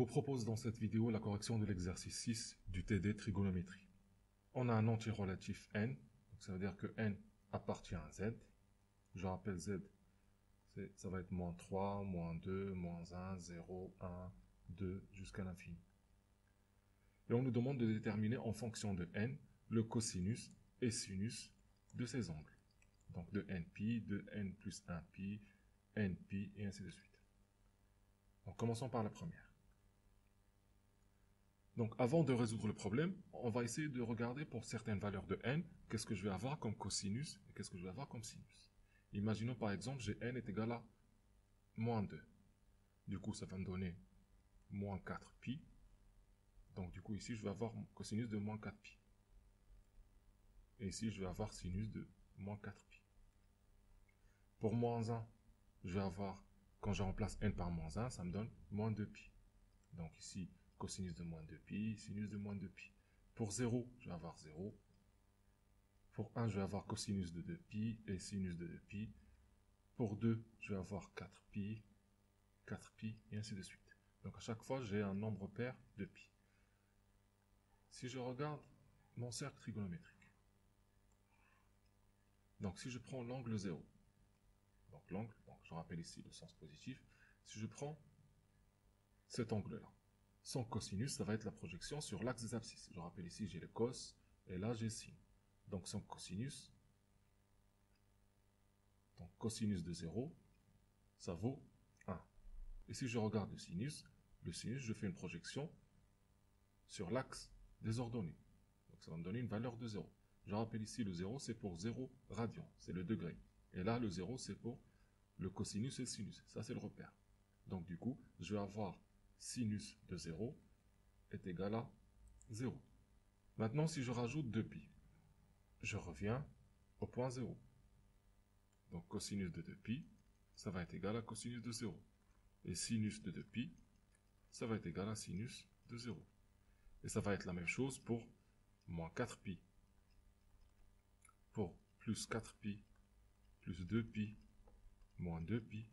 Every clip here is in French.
vous propose dans cette vidéo la correction de l'exercice 6 du TD trigonométrie. On a un entier relatif n, donc ça veut dire que n appartient à z. Je rappelle z, ça va être moins 3, moins 2, moins 1, 0, 1, 2, jusqu'à l'infini. Et on nous demande de déterminer en fonction de n le cosinus et sinus de ces angles. Donc de nπ, de n plus 1π, nπ, et ainsi de suite. Donc commençons par la première. Donc avant de résoudre le problème, on va essayer de regarder pour certaines valeurs de n, qu'est-ce que je vais avoir comme cosinus et qu'est-ce que je vais avoir comme sinus. Imaginons par exemple, j'ai n est égal à moins 2. Du coup, ça va me donner moins 4π. Donc du coup, ici, je vais avoir cosinus de moins 4π. Et ici, je vais avoir sinus de moins 4π. Pour moins 1, je vais avoir, quand je remplace n par moins 1, ça me donne moins 2π. Donc ici, cosinus de moins 2π, sinus de moins 2π. Pour 0, je vais avoir 0. Pour 1, je vais avoir cosinus de 2π et sinus de 2π. Pour 2, je vais avoir 4π, 4π, et ainsi de suite. Donc à chaque fois, j'ai un nombre pair de π. Si je regarde mon cercle trigonométrique, donc si je prends l'angle 0, donc l'angle, je rappelle ici le sens positif, si je prends cet angle-là, son cosinus, ça va être la projection sur l'axe des abscisses. Je rappelle ici, j'ai le cos, et là j'ai sin. Donc son cosinus, donc cosinus de 0, ça vaut 1. Et si je regarde le sinus, je fais une projection sur l'axe des ordonnées. Donc ça va me donner une valeur de 0. Je rappelle ici, le 0, c'est pour 0 radian, c'est le degré. Et là, le 0, c'est pour le cosinus et le sinus. Ça, c'est le repère. Donc du coup, je vais avoir sinus de 0 est égal à 0. Maintenant, si je rajoute 2π, je reviens au point 0. Donc cosinus de 2π, ça va être égal à cosinus de 0. Et sinus de 2π, ça va être égal à sinus de 0. Et ça va être la même chose pour moins 4π, pour plus 4π, plus 2π, moins 2π.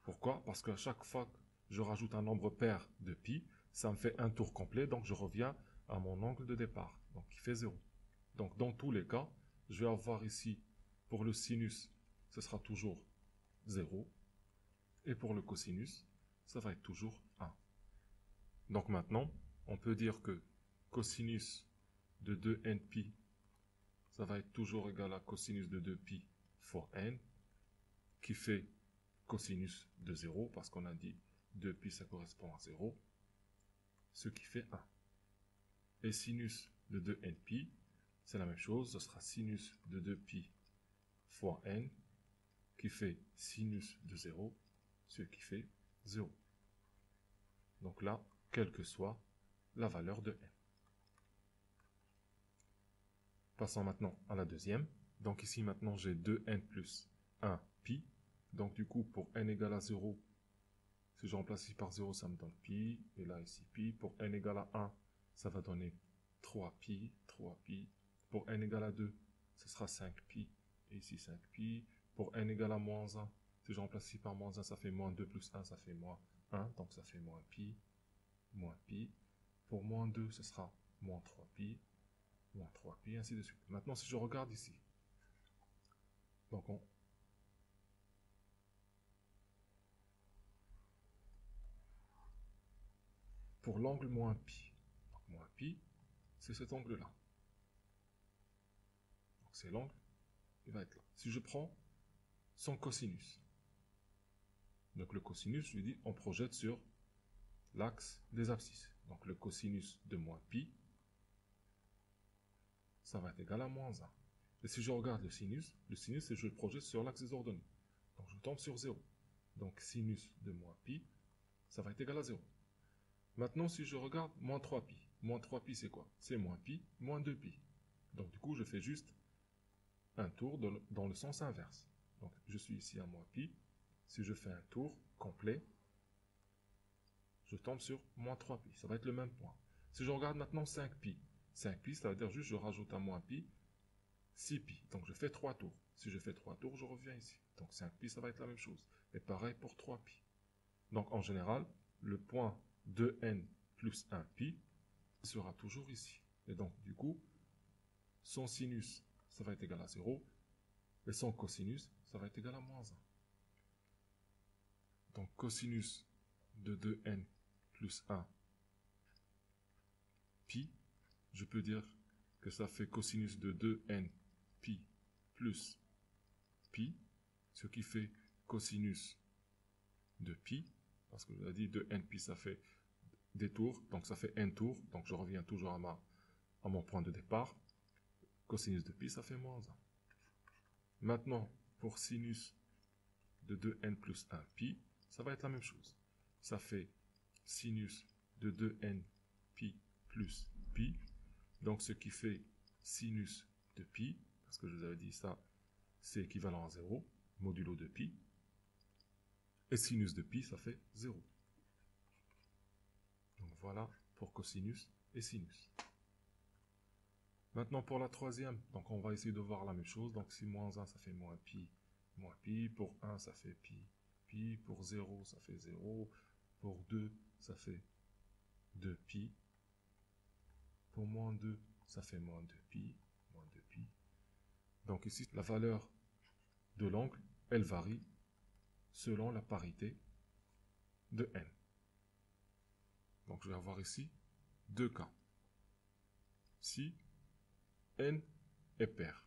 Pourquoi? Parce qu'à chaque fois que je rajoute un nombre pair de π, ça me fait un tour complet, donc je reviens à mon angle de départ, donc qui fait 0. Donc dans tous les cas, je vais avoir ici, pour le sinus, ce sera toujours 0, et pour le cosinus, ça va être toujours 1. Donc maintenant, on peut dire que cosinus de 2nπ, ça va être toujours égal à cosinus de 2π fois n, qui fait cosinus de 0, parce qu'on a dit 2π, ça correspond à 0, ce qui fait 1. Et sinus de 2nπ, c'est la même chose, ce sera sinus de 2π fois n, qui fait sinus de 0, ce qui fait 0. Donc là, quelle que soit la valeur de n. Passons maintenant à la deuxième. Donc ici maintenant j'ai 2n plus 1π. Donc du coup pour n égale à 0, si je remplace ici par 0, ça me donne π. Et là ici π. Pour n égale à 1, ça va donner 3π, 3π. Pour n égale à 2, ce sera 5π. Et ici 5π. Pour n égale à moins 1, si je remplace ici par moins 1, ça fait moins 2 plus 1, ça fait moins 1. Donc ça fait moins π, moins π. Pour moins 2, ce sera moins 3π, moins 3π, ainsi de suite. Maintenant, si je regarde ici, donc pour l'angle moins π, donc moins π, c'est cet angle-là. Donc c'est l'angle, il va être là. Si je prends son cosinus, donc le cosinus, je lui dis, on projette sur l'axe des abscisses. Donc le cosinus de moins π, ça va être égal à moins 1. Et si je regarde le sinus, c'est je le projette sur l'axe des ordonnées. Donc je tombe sur 0. Donc sinus de moins π, ça va être égal à 0. Maintenant, si je regarde moins 3π c'est quoi? C'est moins π, moins 2π. Donc du coup, je fais juste un tour dans le sens inverse. Donc je suis ici à moins π. Si je fais un tour complet, je tombe sur moins 3π. Ça va être le même point. Si je regarde maintenant 5π, ça veut dire juste je rajoute à moins π 6π. Donc je fais 3 tours. Si je fais 3 tours, je reviens ici. Donc 5π, ça va être la même chose. Et pareil pour 3π. Donc en général, le point 2n plus 1 pi sera toujours ici. Et donc, du coup, son sinus, ça va être égal à 0, et son cosinus, ça va être égal à moins 1. Donc, cosinus de 2n plus 1 pi, je peux dire que ça fait cosinus de 2n pi plus pi, ce qui fait cosinus de pi, parce que je vous ai dit 2n pi, ça fait des tours, donc ça fait n tours, donc je reviens toujours à mon point de départ. Cosinus de pi, ça fait moins 1. Maintenant, pour sinus de 2n plus 1 pi, ça va être la même chose. Ça fait sinus de 2n pi plus pi, donc ce qui fait sinus de pi, parce que je vous avais dit ça, c'est équivalent à 0, modulo de pi, et sinus de pi, ça fait 0. Donc voilà pour cosinus et sinus. Maintenant pour la troisième, donc on va essayer de voir la même chose. Donc si moins 1 ça fait moins pi, pour 1 ça fait pi, pour 0 ça fait 0, pour 2 ça fait 2 pi, pour moins 2 ça fait moins 2 pi. Donc ici la valeur de l'angle, elle varie selon la parité de n. Donc je vais avoir ici deux cas. Si n est pair.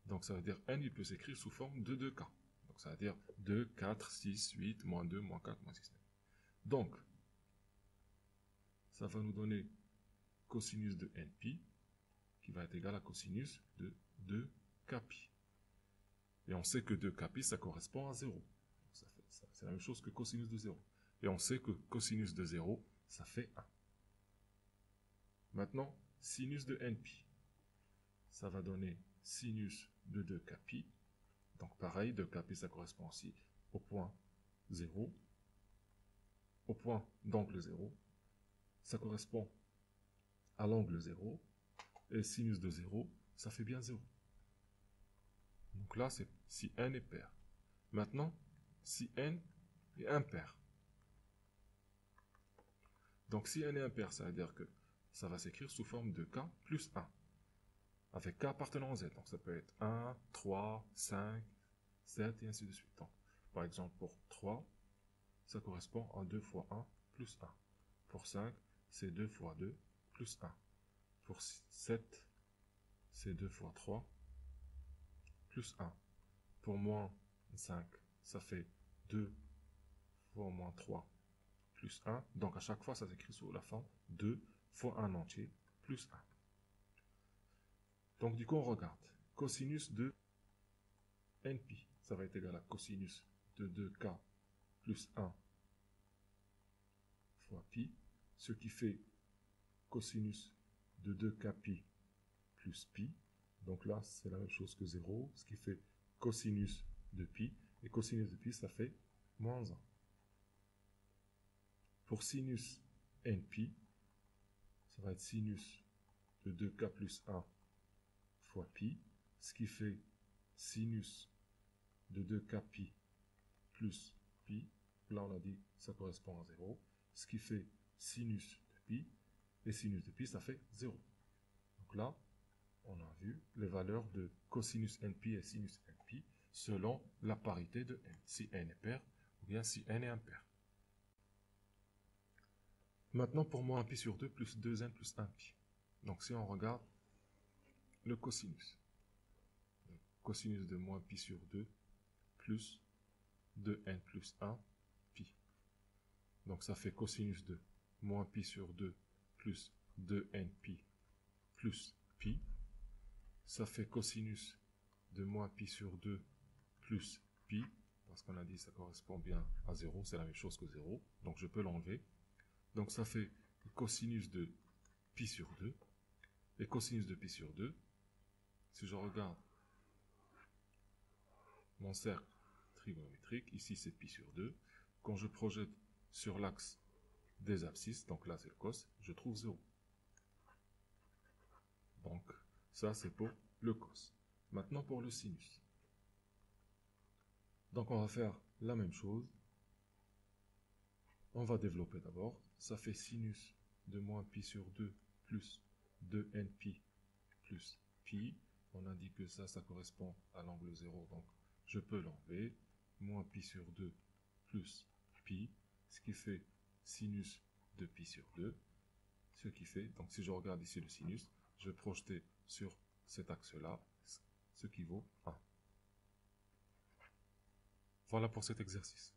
Donc ça veut dire n, il peut s'écrire sous forme de 2K. Donc ça veut dire 2, 4, 6, 8, moins 2, moins 4, moins 6, 9. Donc, ça va nous donner cosinus de npi, qui va être égal à cosinus de 2kpi. Et on sait que 2kpi, ça correspond à 0. C'est la même chose que cosinus de 0. Et on sait que cosinus de 0, ça fait 1. Maintenant, sinus de npi, ça va donner sinus de 2kpi. Donc pareil, 2kpi, ça correspond aussi au point 0, au point d'angle 0. Ça correspond à l'angle 0. Et sinus de 0, ça fait bien 0. Donc là, c'est si n est pair. Maintenant, si n est impair. Donc si n est impair, ça veut dire que ça va s'écrire sous forme de k plus 1. Avec k appartenant à z. Donc ça peut être 1, 3, 5, 7 et ainsi de suite. Donc, par exemple, pour 3, ça correspond à 2 fois 1 plus 1. Pour 5, c'est 2 fois 2 plus 1. Pour 7, c'est 2 fois 3 plus 1. Pour moins 5, ça fait 2 fois moins 3 plus 1. Donc à chaque fois, ça s'écrit sous la forme 2 fois 1 entier plus 1. Donc du coup, on regarde. Cosinus de npi, ça va être égal à cosinus de 2k plus 1 fois pi, ce qui fait cosinus de 2k pi plus pi. Donc là, c'est la même chose que 0, ce qui fait cosinus de pi. Et cosinus de pi, ça fait moins 1. Pour sinus npi, ça va être sinus de 2k plus 1 fois pi, ce qui fait sinus de 2k pi plus pi. Là, on a dit ça correspond à 0, ce qui fait sinus de pi. Et sinus de pi, ça fait 0. Donc là, on a vu les valeurs de cosinus npi et sinus npi selon la parité de n, si n est pair ou bien si n est impair. Maintenant, pour moins pi sur 2 plus 2n plus 1pi. Donc si on regarde le cosinus. Le cosinus de moins pi sur 2 plus 2n plus 1 pi. Donc ça fait cosinus de moins pi sur 2 plus 2n pi plus pi. Ça fait cosinus de moins pi sur 2 plus pi, parce qu'on a dit que ça correspond bien à 0, c'est la même chose que 0, donc je peux l'enlever. Donc ça fait cosinus de pi sur 2, et cosinus de pi sur 2, si je regarde mon cercle trigonométrique, ici c'est pi sur 2, quand je projette sur l'axe des abscisses, donc là c'est le cos, je trouve 0. Donc ça c'est pour le cos. Maintenant pour le sinus. Donc on va faire la même chose. On va développer d'abord. Ça fait sinus de moins pi sur 2 plus 2npi plus pi. On a dit que ça correspond à l'angle 0, donc je peux l'enlever. Moins pi sur 2 plus pi, ce qui fait sinus de pi sur 2. Ce qui fait, donc si je regarde ici le sinus, je vais projeter sur cet axe-là, ce qui vaut 1. Voilà pour cet exercice.